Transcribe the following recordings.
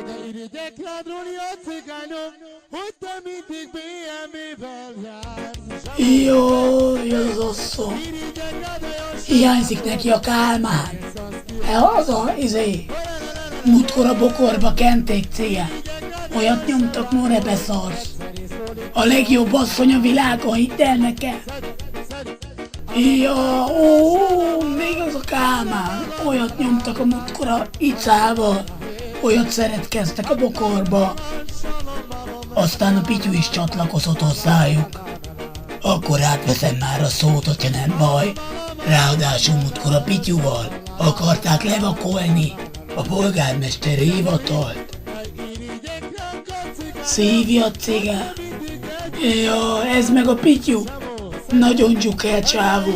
De irigyek ládrolni a cigányok, hogy te mindig BMW-vel jársz. Jaj, az asszony. Hiányzik neki a Kálmán. Az a, múltkor a bokorba kenték cégen. Olyat nyomtak, no ne beszarsz. A legjobb asszony a világon, hidd el nekem. Ja, még az a Kálmán. Olyat nyomtak a múltkor a Icával. Olyat szeretkeztek a bokorba. Aztán a Pityu is csatlakozott hozzájuk. Akkor átveszem már a szót, hogyha nem baj. Ráadásul múltkor a Pityuval akarták levakolni a polgármesteri hivatalt. Szívja cigán. Ja, ez meg a Pityu. Nagyon dzsukel csávó.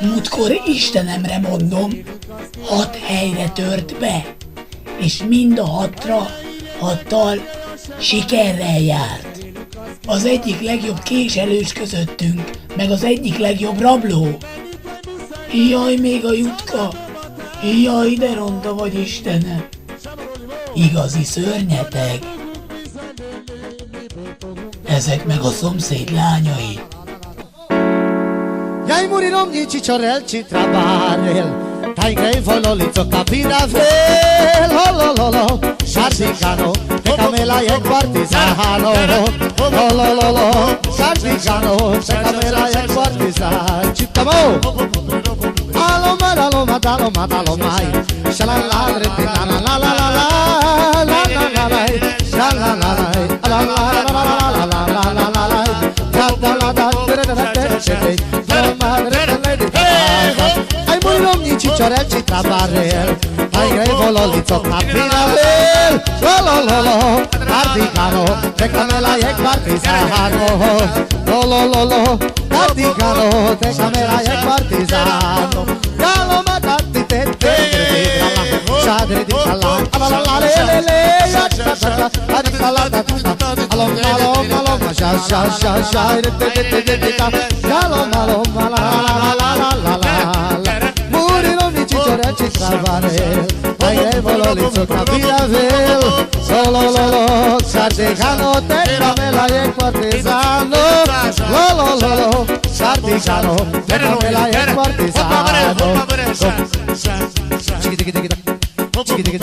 Múltkor Istenemre mondom, 6 helyre tört be. És mind a 6-tal sikerrel járt. Az egyik legjobb késelős közöttünk, meg az egyik legjobb rabló. Jaj, még a Jutka. Jaj, de ronda vagy, Istenem. Igazi szörnyeteg. Ezek meg a szomszéd lányai. Jaj, murirom gli cicciorelci trabarel. Taingrei vololico capiravel. Lolololo, Sardicano, te camela e quartisano. Lolololo, Sardicano, te camela e quartisano. Cittamo! Aloma, daloma, daloma, dalomai. Shalaladre, la la la la la la la la la la. Shalalai, la la la la la la la la la la. Da da da da da ai murirom cicciorelci trabarel, ai grei vololico capiravel. Lolololo, Sardicano, te camela e quartisano. Lolololo, Sardicano, te camela e quartisano. Galoma datti te te shadri di kala alala le le le ya cha cha adi kala da alom alom alom sha sha sha sha te te te te alom alom la la la la la murilo ni cicciorelci trabarel ai grei vololico capiravel. Lolololo, Sardicano, te camela e quartisano. Lolololo, Sardicano, te camela e quartisano. Shit,